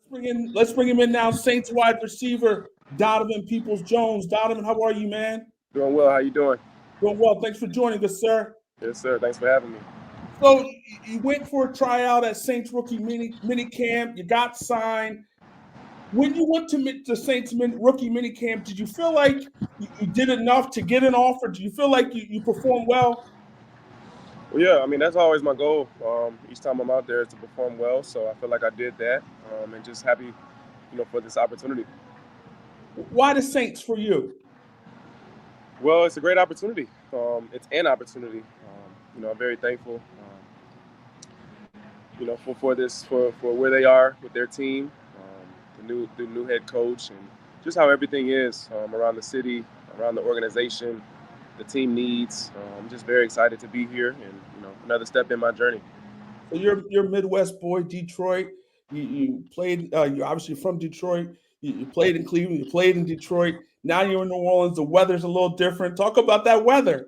Let's bring him in now. Saints wide receiver Donovan Peoples-Jones. Donovan, how are you, man? Doing well. How you doing? Doing well. Thanks for joining us, sir. Yes, sir. Thanks for having me. So you went for a tryout at Saints rookie mini camp. You got signed. When you went to the Saints rookie mini camp, did you feel like you did enough to get an offer? Do you feel like you performed well? Well, yeah. I mean, that's always my goal. Each time I'm out there is to perform well. So I feel like I did that, and just happy, for this opportunity. Why the Saints for you? Well, it's a great opportunity. It's an opportunity. I'm very thankful. For where they are with their team, the new head coach, and just how everything is around the city, around the organization, the team needs. I'm just very excited to be here, and another step in my journey. So you're a Midwest boy, Detroit. You played. You're obviously from Detroit. You played in Cleveland. You played in Detroit. Now you're in New Orleans. The weather's a little different. Talk about that weather.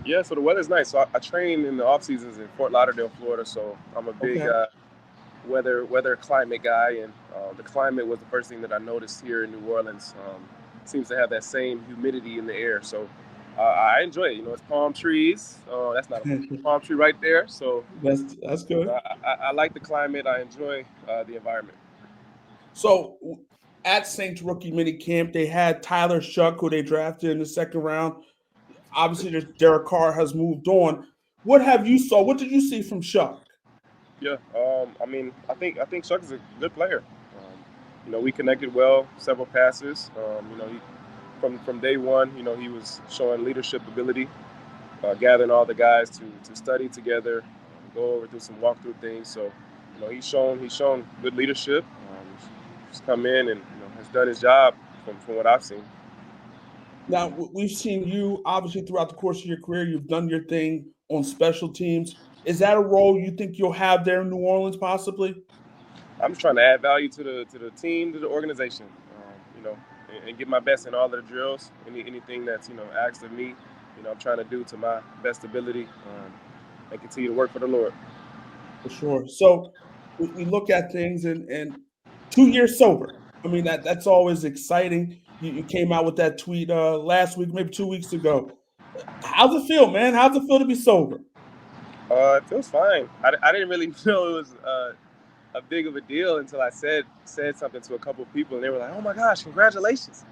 Yeah, so the weather's nice. So I train in the off seasons in Fort Lauderdale, Florida. So I'm a big Okay. weather climate guy, and the climate was the first thing that I noticed here in New Orleans. Seems to have that same humidity in the air, so I enjoy it. It's palm trees. That's not a palm tree right there. So That's good. I like the climate. I enjoy the environment. So at Saints rookie mini camp, they had Tyler Shough, who they drafted in the second round. Obviously, Derek Carr has moved on. What have you saw? What did you see from Shough? Yeah, I mean, I think Shough is a good player. We connected well, several passes. He, from day one, he was showing leadership ability, gathering all the guys to study together, go over through some walkthrough things. So, he's shown good leadership. He's come in and has done his job from what I've seen. Now, we've seen you obviously throughout the course of your career. You've done your thing on special teams. Is that a role you think you'll have there in New Orleans, possibly? I'm just trying to add value to the team, to the organization, and get my best in all of the drills. Anything that's asked of me, I'm trying to do to my best ability, and continue to work for the Lord. For sure. So we look at things and 2 years sober. I mean, that's always exciting. You came out with that tweet last week, maybe 2 weeks ago. How's it feel, man? How's it feel to be sober? It feels fine. I didn't really know it was a big of a deal until I said something to a couple of people, and they were like, "Oh my gosh, congratulations!"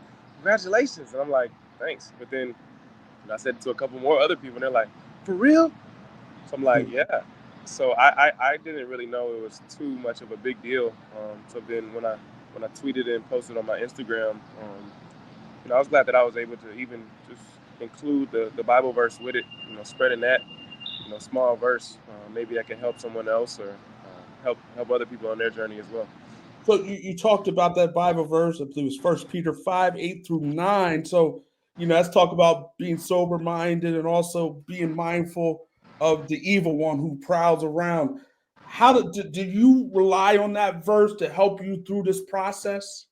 And I'm like, "Thanks." But then I said it to a couple more other people, and they're like, "For real?" So I'm like, "Yeah." So I didn't really know it was too much of a big deal. So then when I tweeted and posted on my Instagram, I was glad that I was able to even just include the Bible verse with it. Spreading that small verse, maybe that can help someone else or help other people on their journey as well. So you talked about that Bible verse. I believe it was First Peter 5:8-9. So let's talk about being sober minded and also being mindful of the evil one who prowls around. How do you rely on that verse to help you through this process?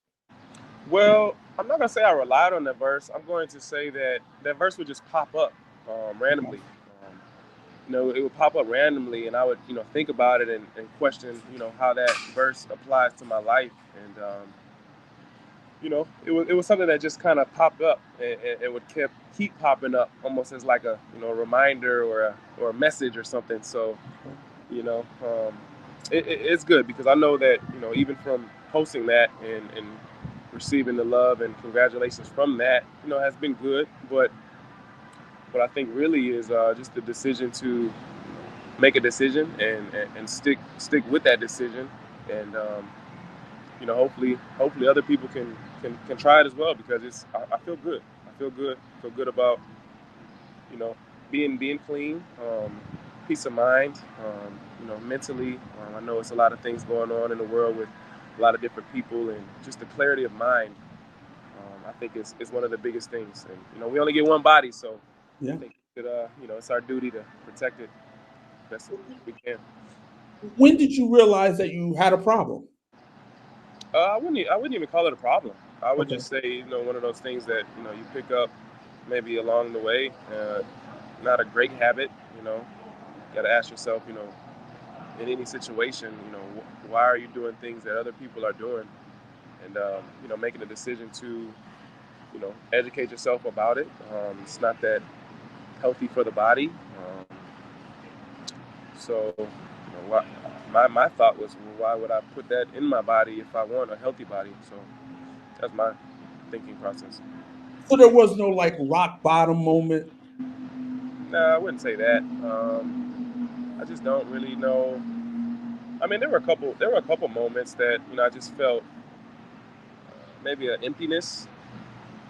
Well, I'm not gonna say I relied on that verse. I'm going to say that that verse would just pop up randomly. Um, it would pop up randomly, and I would think about it and question how that verse applies to my life, and it was something that just kind of popped up, and it would keep popping up almost as like a reminder or a message or something. So it's good because I know that even from posting that and receiving the love and congratulations from that has been good. But what I think really is just the decision to make a decision and stick with that decision, and hopefully other people can try it as well, because I feel good. I feel good about you know being clean, peace of mind, mentally. I know it's a lot of things going on in the world with a lot of different people, and just the clarity of mind. I think is one of the biggest things. And we only get one body, so I Yeah. think that it's our duty to protect it best we can. When did you realize that you had a problem? I wouldn't even call it a problem. I would Okay. just say one of those things that you pick up maybe along the way. Not a great habit. Got to ask yourself, in any situation, why are you doing things that other people are doing? And, making a decision to, educate yourself about it. It's not that healthy for the body. So, my thought was, well, why would I put that in my body if I want a healthy body? So that's my thinking process. So there was no like rock bottom moment. Nah, I wouldn't say that. I just don't really know. I mean, there were a couple moments that I just felt maybe an emptiness,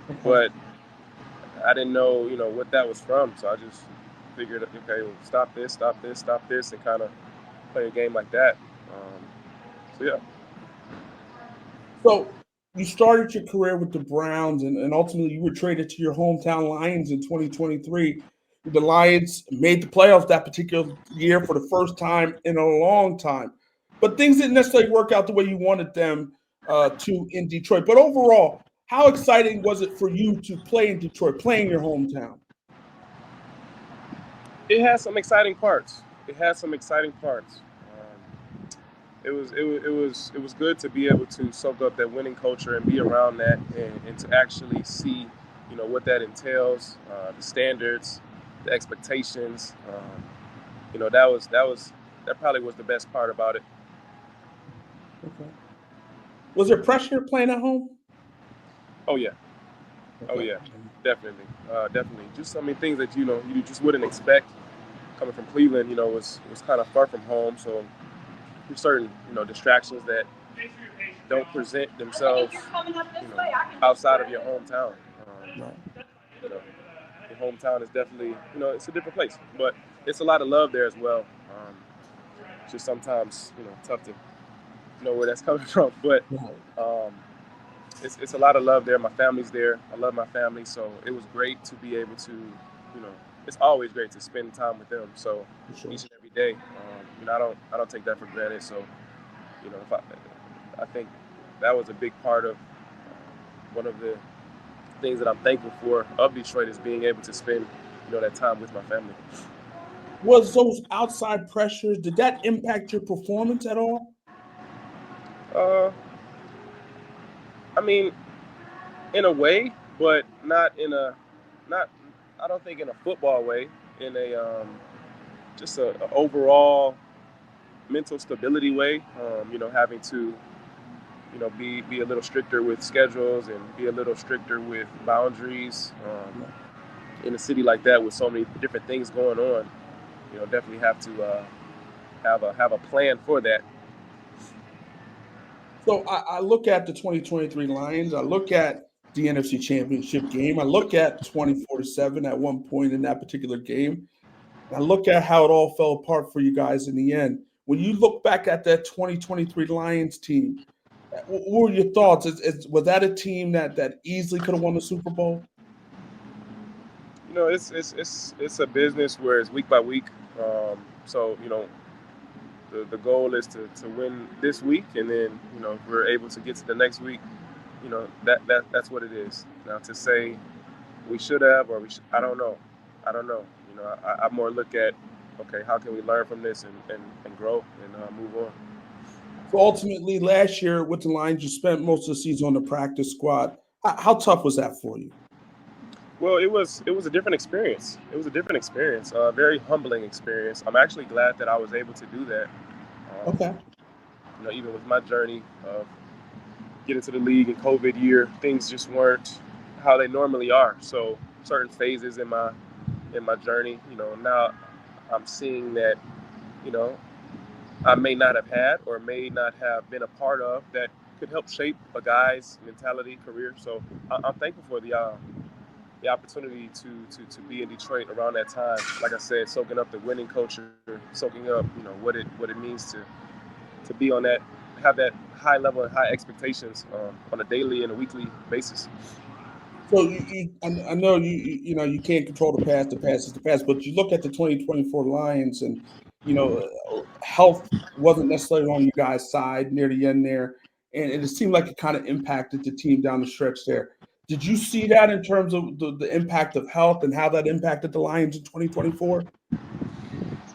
Okay. but I didn't know what that was from. So I just figured, okay, well, stop this, and kind of play a game like that. So yeah. So you started your career with the Browns, and ultimately you were traded to your hometown Lions in 2023. The Lions made the playoffs that particular year for the first time in a long time, but things didn't necessarily work out the way you wanted them to in Detroit. But overall, how exciting was it for you to play in Detroit, playing your hometown? It has some exciting parts. It was good to be able to soak up that winning culture and be around that, and to actually see, what that entails, the standards, the expectations. That probably was the best part about it. Okay. Was there pressure playing at home? Oh yeah, oh Okay. yeah, definitely. Just things that you just wouldn't expect coming from Cleveland. Was kind of far from home, so there's certain distractions that don't present themselves outside of your hometown. Right. You know, your hometown is definitely it's a different place, but it's a lot of love there as well. Just sometimes tough to know where that's coming from, but Right. um, it's a lot of love there. My family's there. I love my family, so it was great to be able to it's always great to spend time with them. So For sure. each and every day, I don't take that for granted. So if I think that was a big part of one of the things that I'm thankful for of Detroit is being able to spend that time with my family. Was those outside pressures, did that impact your performance at all? Uh, I mean, in a way, but not. I don't think in a football way. In a just a overall mental stability way. Having to be a little stricter with schedules and be a little stricter with boundaries. Right. In a city like that with so many different things going on, definitely have to have a plan for that. So I look at the 2023 Lions. I look at the NFC Championship game. I look at 24-7 at one point in that particular game. I look at how it all fell apart for you guys in the end. When you look back at that 2023 Lions team, what were your thoughts? Was that a team that easily could have won the Super Bowl? It's a business where it's week by week. So the goal is to win this week, and then if we're able to get to the next week, that's what it is. Now to say we should have or I don't know. I more look at, okay, how can we learn from this and grow and move on. So ultimately, last year with the Lions, you spent most of the season on the practice squad. How tough was that for you? Well, it was a different experience. It was a different experience, a very humbling experience. I'm actually glad that I was able to do that. Um, Okay. Even with my journey of getting to the league in COVID year, things just weren't how they normally are. So certain phases in my journey, now I'm seeing that, you know, I may not have had or may not have been a part of that could help shape a guy's mentality, career. So I'm thankful for the opportunity to be in Detroit around that time. Like I said, soaking up the winning culture, soaking up what it means to be on that, have that high level and high expectations on a daily and a weekly basis. So I know you can't control the past. The past is the past. But you look at the 2024 Lions, and health wasn't necessarily on you guys' side near the end there, and it seemed like it kind of impacted the team down the stretch there. Did you see that in terms of the impact of health and how that impacted the Lions in 2024?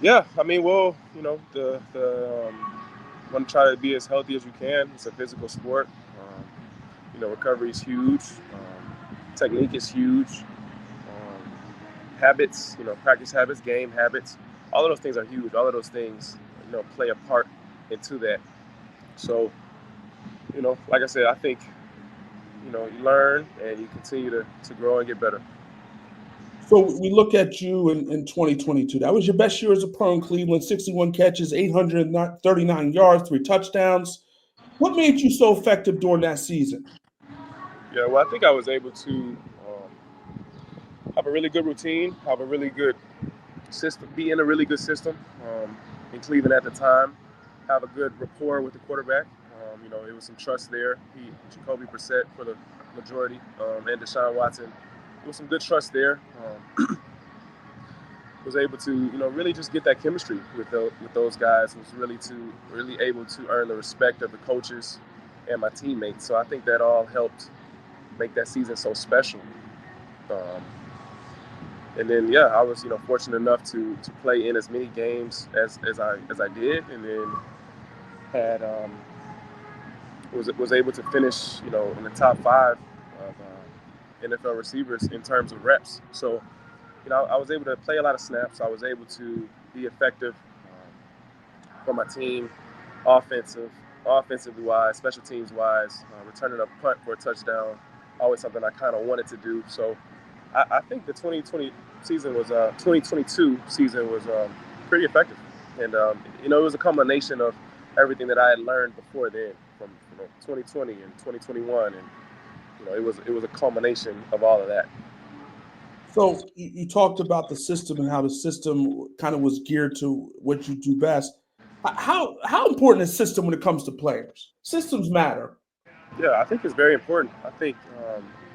Yeah, I mean, well, want to try to be as healthy as you can. It's a physical sport. Recovery is huge. Technique is huge. Habits, practice habits, game habits, all of those things are huge. All of those things, play a part into that. So, like I said, I think, you learn and you continue to grow and get better. So we look at you in 2022. That was your best year as a pro in Cleveland, 61 catches, 839 yards, 3 touchdowns. What made you so effective during that season? Yeah, well, I think I was able to have a really good routine, have a really good system, be in a really good system in Cleveland at the time, have a good rapport with the quarterback. There was some trust there. Jacoby Brissett for the majority, and Deshaun Watson. There was some good trust there. Was able to, really just get that chemistry with those guys. Was really able to earn the respect of the coaches and my teammates. So I think that all helped make that season so special. And then I was fortunate enough to play in as many games as I did, and then had was able to finish in the top 5 of NFL receivers in terms of reps. So I was able to play a lot of snaps. I was able to be effective for my team, offensively wise, special teams wise, returning a punt for a touchdown, always something I kind of wanted to do. So I think the 2022 season was pretty effective, and it was a combination of everything that I had learned before then, from 2020 and 2021, and it was a culmination of all of that. So you talked about the system and how the system kind of was geared to what you do best. How important is system when it comes to players? Systems matter. Yeah, I think it's very important. I think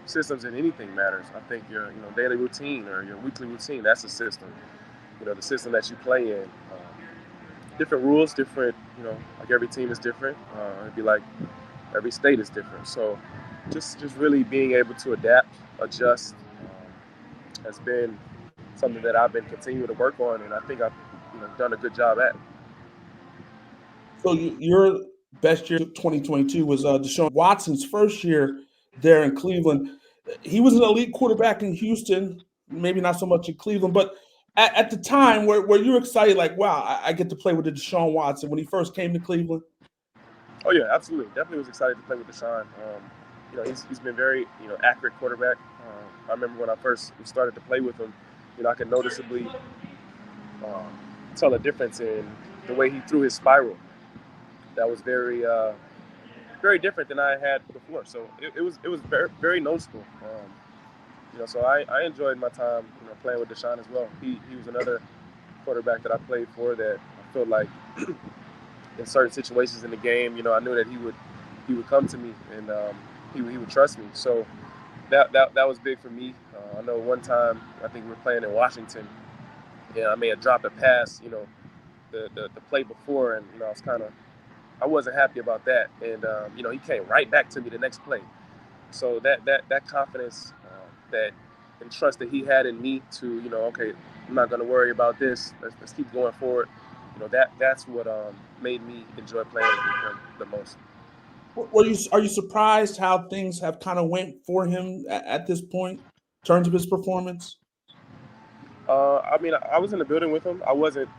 systems in anything matters. I think your daily routine or your weekly routine, that's a system. The system that you play in. Different rules, different. Like every team is different. It'd be like every state is different. So just really being able to adapt, adjust, has been something that I've been continuing to work on, and I think I've done a good job at. So your best year, 2022, was Deshaun Watson's first year there in Cleveland. He was an elite quarterback in Houston, maybe not so much in Cleveland, but at the time, were you excited, like, wow, I get to play with the Deshaun Watson when he first came to Cleveland? Oh yeah, absolutely. Definitely was excited to play with Deshaun. He's been very accurate quarterback. I remember when I first started to play with him, I could noticeably tell a difference in the way he threw his spiral. That was very different than I had before. So it was very very noticeable. So I enjoyed my time playing with Deshaun as well. He was another quarterback that I played for that I felt like in certain situations in the game, I knew that he would come to me, and he would trust me. So that was big for me. I know one time I think we were playing in Washington, and I may have dropped a pass, the play before, and I wasn't happy about that, and he came right back to me the next play. So that confidence, that and trust that he had in me to okay, I'm not going to worry about this. Let's keep going forward. That's what made me enjoy playing with him the most. Are you surprised how things have kind of went for him at this point in terms of his performance? I mean, I was in the building with him. I wasn't,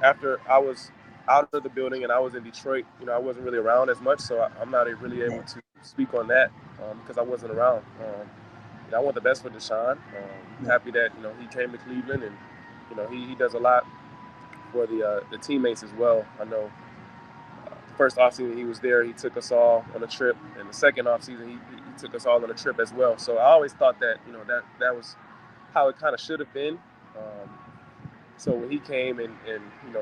after I was out of the building and I was in Detroit, I wasn't really around as much, so I'm not really able to speak on that because I wasn't around. I want the best for Deshaun. Happy that he came to Cleveland, and he does a lot for the teammates as well. I know the first offseason he was there, he took us all on a trip, and the second offseason he took us all on a trip as well. So I always thought that that was how it kind of should have been. Um, so when he came and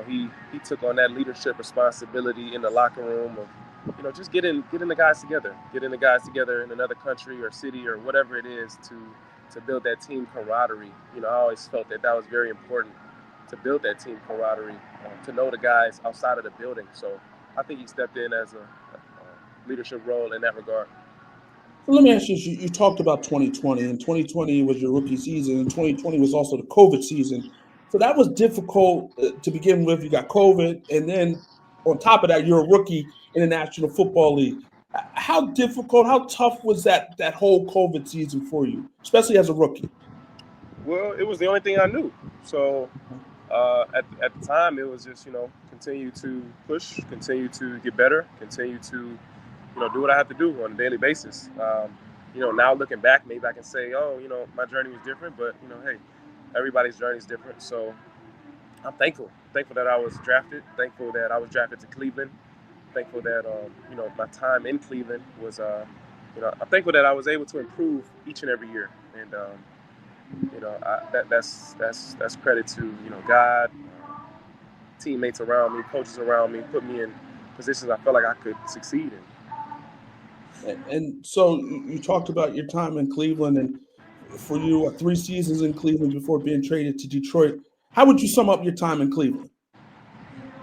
he took on that leadership responsibility in the locker room of just getting the guys together, in another country or city or whatever it is to build that team camaraderie. I always felt that was very important to build that team camaraderie, to know the guys outside of the building. So I think he stepped in as a leadership role in that regard. So let me ask you, you talked about 2020, and 2020 was your rookie season, and 2020 was also the COVID season So that was difficult to begin with. You got COVID, and then on top of that, you're a rookie in the National Football League. How difficult, how tough was that whole COVID season for you, especially as a rookie? Well, it was the only thing I knew. So at the time, it was just continue to push, continue to get better, continue to do what I have to do on a daily basis. Now looking back, maybe I can say, oh, my journey was different, but hey, everybody's journey is different. So I'm thankful that I was drafted, thankful that I was drafted to Cleveland, thankful that my time in Cleveland was I'm thankful that I was able to improve each and every year, and that's credit to God, teammates around me, coaches around me, put me in positions I felt like I could succeed in. And so you talked about your time in Cleveland, and for you, 3 seasons in Cleveland before being traded to Detroit. How would you sum up your time in Cleveland?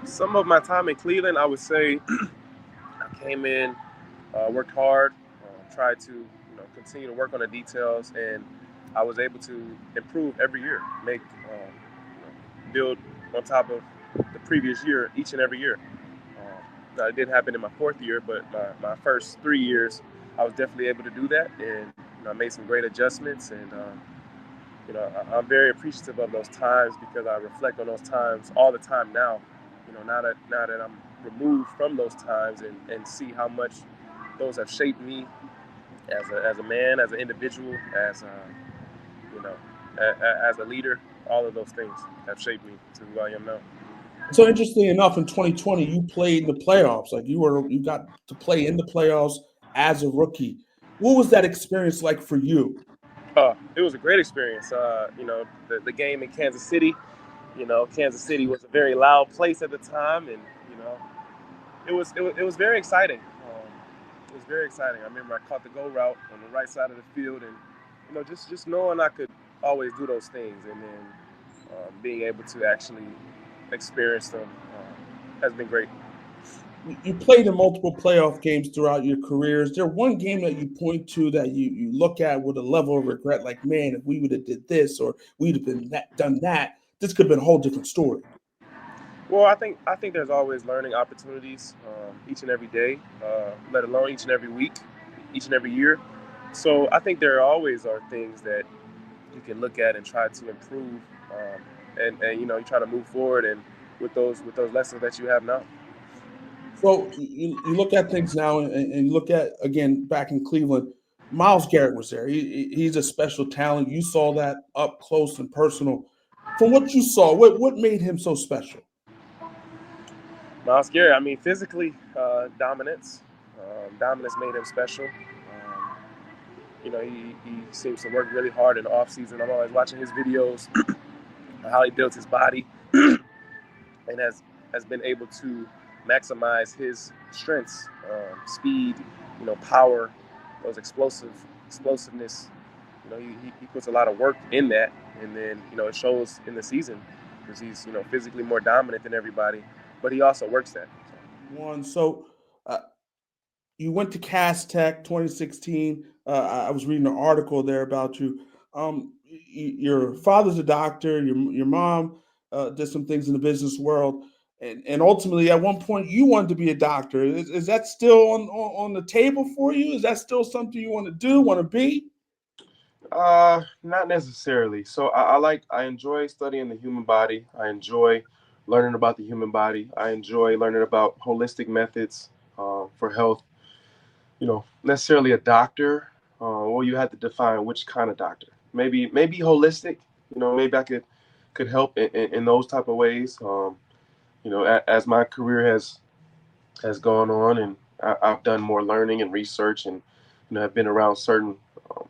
Some of my time in Cleveland, I would say, I came in, worked hard, tried to continue to work on the details, and I was able to improve every year, make build on top of the previous year each and every year. Now, it didn't happen in my fourth year, but my first 3 years, I was definitely able to do that, and I made some great adjustments, and I'm very appreciative of those times because I reflect on those times all the time now. Now that I'm removed from those times and see how much those have shaped me as a man, as an individual, as as a leader. All of those things have shaped me to who I am now. So interestingly enough, in 2020, you played in the playoffs. Like you got to play in the playoffs as a rookie. What was that experience like for you? It was a great experience. The game in Kansas City. Kansas City was a very loud place at the time, and it was very exciting. It was very exciting. I remember I caught the go route on the right side of the field, and just knowing I could always do those things, and then being able to actually experience them has been great. You played in multiple playoff games throughout your career. Is there one game that you point to that you look at with a level of regret, like, man, if we would have did this or we'd have done that, this could have been a whole different story? Well, I think there's always learning opportunities each and every day, let alone each and every week, each and every year. So I think there always are things that you can look at and try to improve, and you try to move forward and with those lessons that you have now. So you look at things now and you look at, again, back in Cleveland, Myles Garrett was there. He's a special talent. You saw that up close and personal. From what you saw, what made him so special? Myles Garrett, I mean, physically, dominance. Dominance made him special. He seems to work really hard in the off season. I'm always watching his videos, how he builds his body, and has been able to maximize his strengths, speed, power, those explosiveness. He puts a lot of work in that, and then it shows in the season because he's physically more dominant than everybody, but he also works that. One, so uh, you went to Cass Tech 2016. I was reading an article there about you. Your father's a doctor. Your mom did some things in the business world, and ultimately, at one point, you wanted to be a doctor. Is that still on the table for you? Is that still something you want to do? Want to be? Not necessarily. So I enjoy studying the human body. I enjoy learning about the human body. I enjoy learning about holistic methods for health. Necessarily a doctor. Well, you have to define which kind of doctor. Maybe holistic. Maybe I could help in those type of ways. As my career has gone on, and I've done more learning and research, and have been around certain um,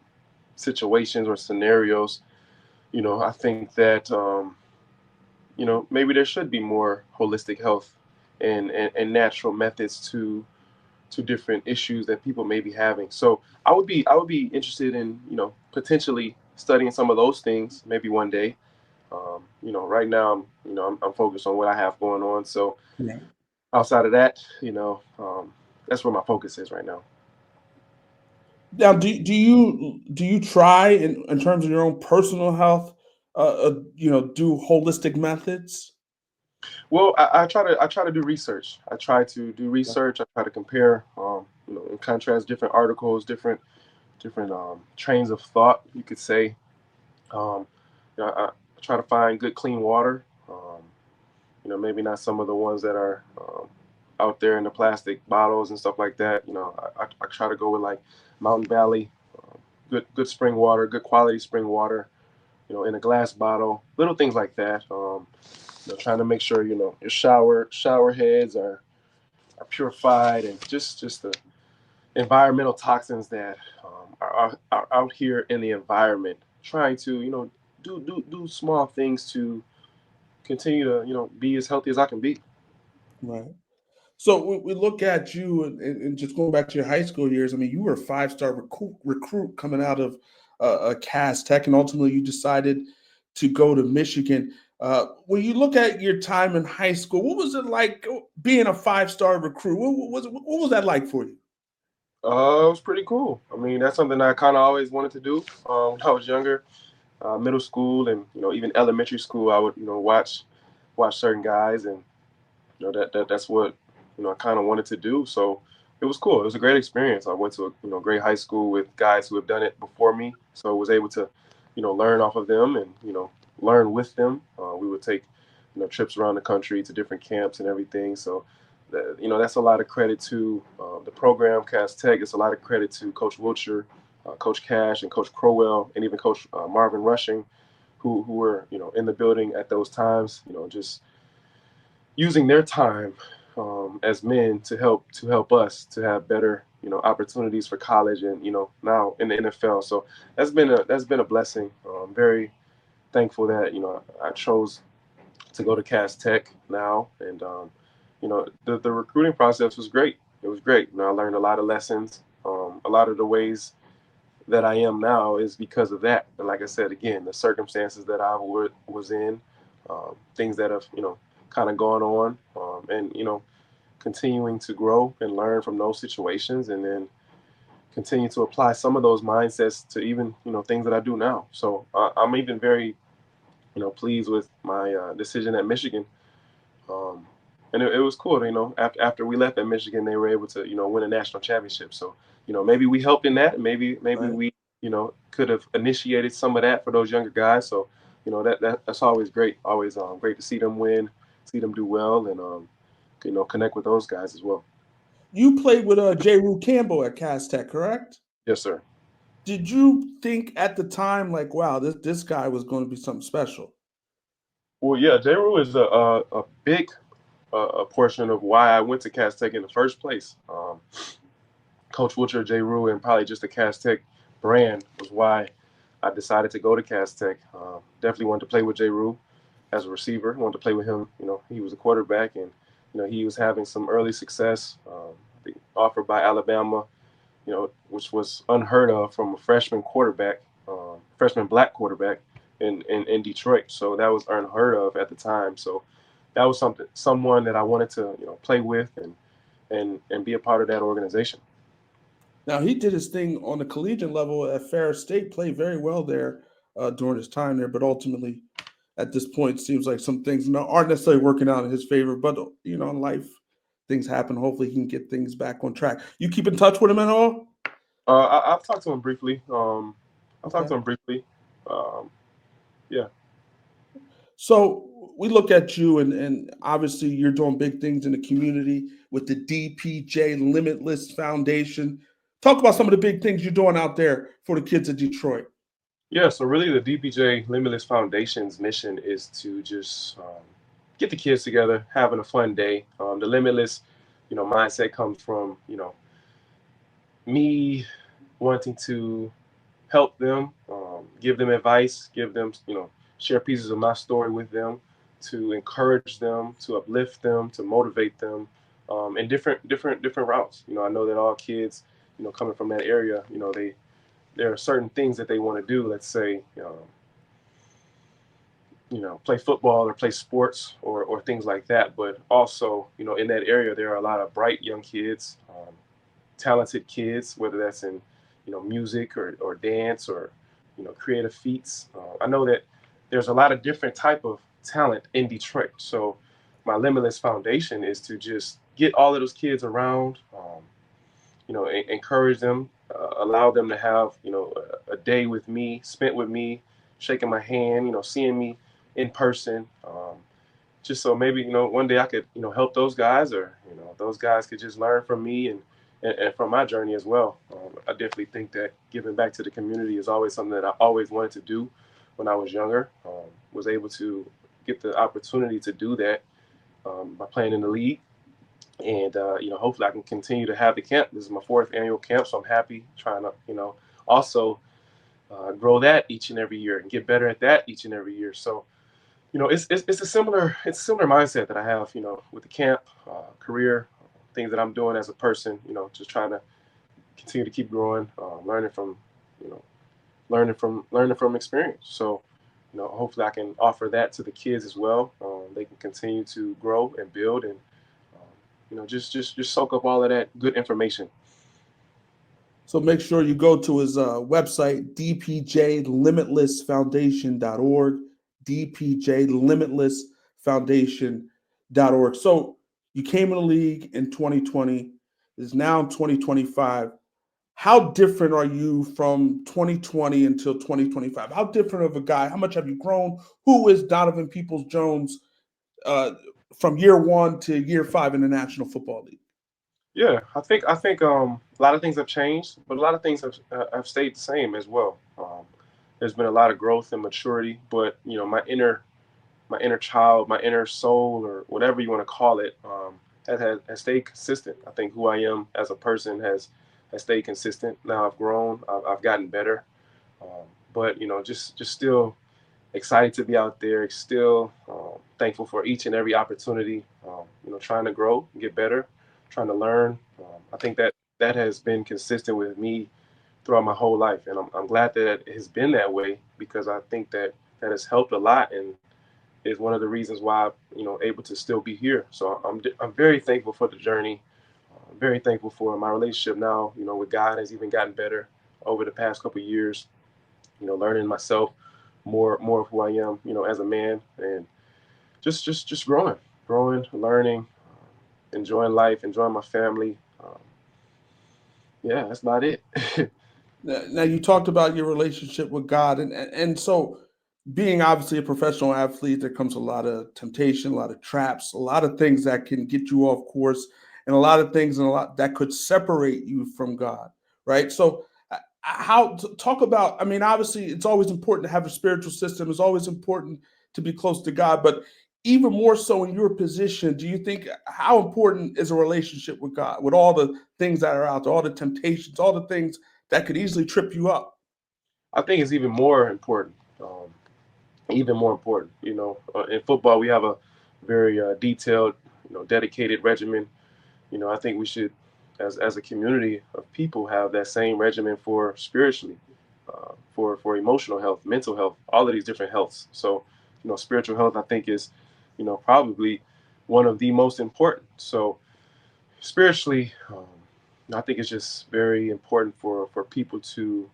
situations or scenarios. I think that maybe there should be more holistic health and natural methods to different issues that people may be having. So I would be interested in potentially studying some of those things maybe one day. Right now I'm focused on what I have going on. So Right. outside of that, that's where my focus is right now. Now, do you try in terms of your own personal health? do holistic methods? Well, I try to do research. I try to do research. I try to compare, and contrast different articles, different trains of thought, you could say. Um, I try to find good, clean water. Maybe not some of the ones that are out there in the plastic bottles and stuff like that. I try to go with like Mountain Valley, good spring water, good quality spring water. In a glass bottle, little things like that. Trying to make sure your shower heads are purified, and just the environmental toxins that are out here in the environment. Trying to do small things to continue to be as healthy as I can be. Right. So we look at you and just going back to your high school years. I mean, you were a five-star recruit coming out of Cass Tech, and ultimately you decided to go to Michigan. When you look at your time in high school, what was it like being a five-star recruit? What was that like for you? It was pretty cool. I mean, that's something I kind of always wanted to do when I was younger. Middle school and even elementary school, I would watch certain guys, and that's what I kind of wanted to do. So it was cool. It was a great experience. I went to a great high school with guys who have done it before me, so I was able to learn off of them and learn with them. We would take trips around the country to different camps and everything. So that's a lot of credit to the program, Cass Tech. It's a lot of credit to Coach Wiltshire, Coach Cash, and Coach Crowell, and even Coach Marvin Rushing, who were in the building at those times. Just using their time as men to help us to have better opportunities for college, and now in the NFL. So that's been a blessing. Very thankful that I chose to go to Cass Tech now, and the recruiting process was great. It was great. I learned a lot of lessons. A lot of the ways that I am now is because of that. And like I said, again, the circumstances that I was in, things that have kind of gone on, and continuing to grow and learn from those situations, and then continue to apply some of those mindsets to even things that I do now. So I'm even very pleased with my decision at Michigan. And it was cool. After we left at Michigan, they were able to win a national championship. So maybe we helped in that. Maybe Right. we could have initiated some of that for those younger guys. So that's always great. Always great to see them win, see them do well, and connect with those guys as well. You played with J. Rue Campbell at Cass Tech, correct? Yes, sir. Did you think at the time, like, wow, this guy was going to be something special? Well, yeah, J. Rue is a big a portion of why I went to Cass Tech in the first place. Coach Wiltshire, J. Rue, and probably just the Cass Tech brand was why I decided to go to Cass Tech. Definitely wanted to play with J. Rue as a receiver. Wanted to play with him. He was a quarterback, and he was having some early success. The offer by Alabama, which was unheard of from a freshman quarterback, freshman black quarterback in Detroit. So that was unheard of at the time. So that was someone that I wanted to play with and be a part of that organization. Now he did his thing on the collegiate level at Ferris State, played very well there during his time there, but ultimately at this point, it seems like some things aren't necessarily working out in his favor. But in life, things happen. Hopefully, he can get things back on track. You keep in touch with him at all? I've talked to him briefly. I've talked Okay. to him briefly. Um, yeah. So we look at you, and obviously you're doing big things in the community with the DPJ Limitless Foundation. Talk about some of the big things you're doing out there for the kids of Detroit. Yeah, so really the DPJ Limitless Foundation's mission is to just get the kids together, having a fun day. The Limitless, mindset comes from, me wanting to help them, give them advice, give them, share pieces of my story with them, to encourage them, to uplift them, to motivate them, in different routes. I know that all kids, coming from that area, there are certain things that they want to do. Let's say, play football or play sports or things like that. But also, in that area, there are a lot of bright young kids, talented kids, whether that's in, music or dance or, creative feats. I know that there's a lot of different type of talent in Detroit. So my Limitless Foundation is to just get all of those kids around, encourage them, allow them to have, a day with me, spent with me, shaking my hand, seeing me in person. Just so maybe, one day I could, help those guys, or, those guys could just learn from me and from my journey as well. I definitely think that giving back to the community is always something that I always wanted to do when I was younger. Was able to get the opportunity to do that by playing in the league. And, hopefully I can continue to have the camp. This is my 4th annual camp, so I'm happy trying to, also grow that each and every year and get better at that each and every year. So, it's a similar mindset that I have, with the camp, career, things that I'm doing as a person, just trying to continue to keep growing, you know, learning from experience. So, hopefully I can offer that to the kids as well. They can continue to grow and build and, just soak up all of that good information. So make sure you go to his website, dpjlimitlessfoundation.org, dpjlimitlessfoundation.org. So you came in the league in 2020, it's now 2025. How different are you from 2020 until 2025? How different of a guy? How much have you grown? Who is Donovan Peoples-Jones uh, from year 1 to year 5 in the National Football League? Yeah, I think a lot of things have changed, but a lot of things have stayed the same as well. There's been a lot of growth and maturity, but my inner child, my inner soul, or whatever you want to call it, has stayed consistent. I think who I am as a person has stayed consistent. Now I've grown, I've gotten better, but just still excited to be out there. Still thankful for each and every opportunity. Trying to grow, get better, trying to learn. I think that has been consistent with me throughout my whole life, and I'm glad that it has been that way, because I think that has helped a lot and is one of the reasons why able to still be here. So I'm very thankful for the journey. I'm very thankful for my relationship now. With God has even gotten better over the past couple of years. Learning myself more of who I am. As a man, and just growing, learning, enjoying life, enjoying my family. Yeah, that's about it. Now you talked about your relationship with God, and so being obviously a professional athlete, there comes a lot of temptation, a lot of traps, a lot of things that can get you off course, and a lot of things and a lot that could separate you from God, right? So how talk about? I mean, obviously, it's always important to have a spiritual system. It's always important to be close to God, but even more so in your position, do you think how important is a relationship with God, with all the things that are out there, all the temptations, all the things that could easily trip you up? I think it's even more important. Even more important. In football, we have a very detailed, dedicated regimen. I think we should, as a community of people, have that same regimen for spiritually, for emotional health, mental health, all of these different healths. So, spiritual health, I think, is, probably one of the most important. So, spiritually, I think it's just very important for people to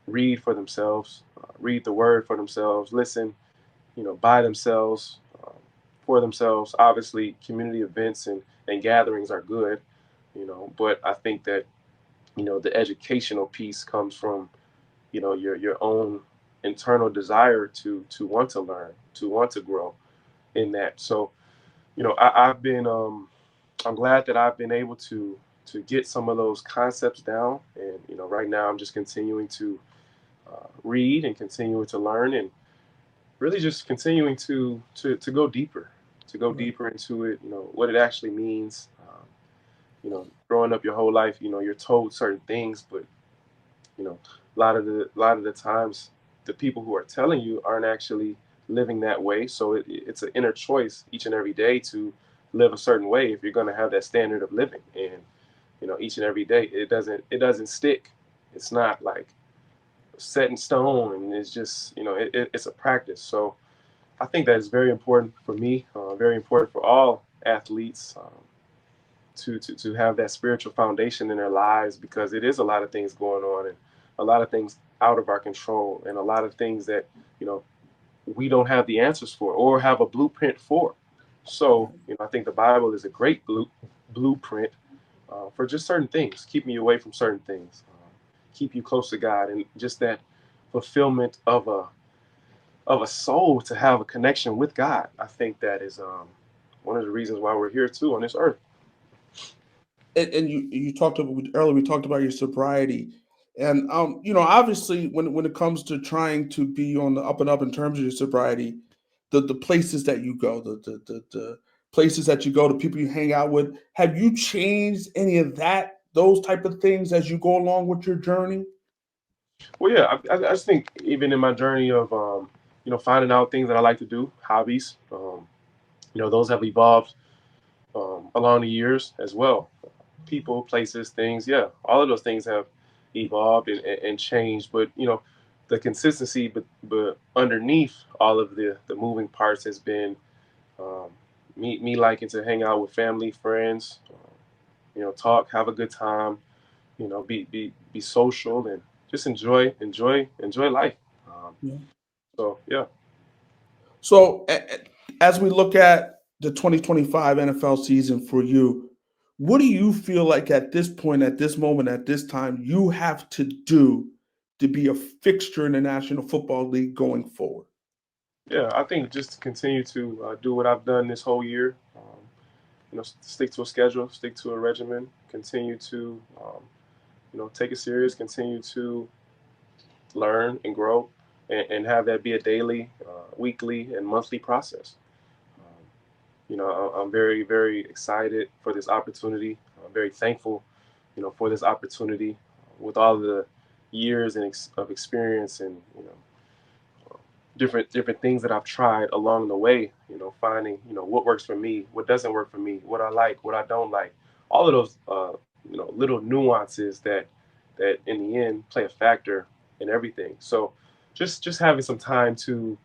read for themselves, read the word for themselves, listen, by themselves, for themselves. Obviously, community events and gatherings are good, but I think that, the educational piece comes from, your own internal desire to want to learn, to want to grow in that. So, I'm glad that I've been able to get some of those concepts down, and right now I'm just continuing to read and continuing to learn, and really just continuing to go deeper, Right. into it. What it actually means. Growing up your whole life, you're told certain things, but a lot of the times, the people who are telling you aren't actually living that way. So it's an inner choice each and every day to live a certain way if you're going to have that standard of living. And each and every day, it doesn't stick. It's not like set in stone, and it's just it's a practice. So I think that is very important for me, very important for all athletes, to have that spiritual foundation in their lives, because it is a lot of things going on, and a lot of things out of our control, and a lot of things that you know we don't have the answers for or have a blueprint for. So, I think the Bible is a great blueprint for just certain things, keeping you away from certain things, keep you close to God, and just that fulfillment of a soul to have a connection with God. I think that is one of the reasons why we're here too on this earth. And you talked about earlier. We talked about your sobriety, and obviously, when it comes to trying to be on the up and up in terms of your sobriety, the places that you go, the places that you go, the people you hang out with, have you changed any of those type of things as you go along with your journey? Well, yeah, I just think even in my journey of finding out things that I like to do, hobbies, those have evolved along the years as well. People, places, things, yeah, all of those things have evolved and changed. But the consistency, but underneath all of the moving parts has been um, me liking to hang out with family, friends, talk, have a good time, be social and just enjoy life. Um, Yeah. so yeah. So, as we look at the 2025 NFL season for you, what do you feel like at this point, at this moment, at this time, you have to do to be a fixture in the National Football League going forward? Yeah, I think just to continue to do what I've done this whole year. Stick to a schedule, stick to a regimen, continue to take it serious, continue to learn and grow, and have that be a daily, weekly, and monthly process. Um, I'm very, very excited for this opportunity. I'm very thankful, for this opportunity with all the years of experience and different things that I've tried along the way. Finding what works for me, what doesn't work for me, what I like, what I don't like. All of those little nuances that in the end play a factor in everything. So just having some time to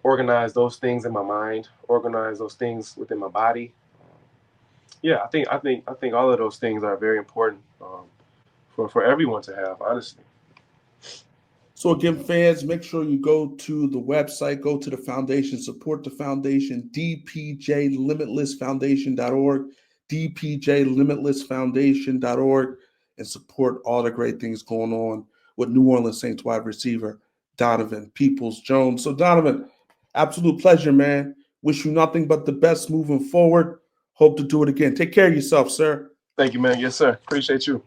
organize those things in my mind, organize those things within my body. Yeah, I think all of those things are very important for everyone to have, honestly. So again, fans, make sure you go to the website, go to the foundation, support the foundation, dpjlimitlessfoundation.org, dpjlimitlessfoundation.org, and support all the great things going on with New Orleans Saints wide receiver Donovan Peoples-Jones. So Donovan, absolute pleasure, man. Wish you nothing but the best moving forward. Hope to do it again. Take care of yourself, sir. Thank you, man. Yes, sir. Appreciate you.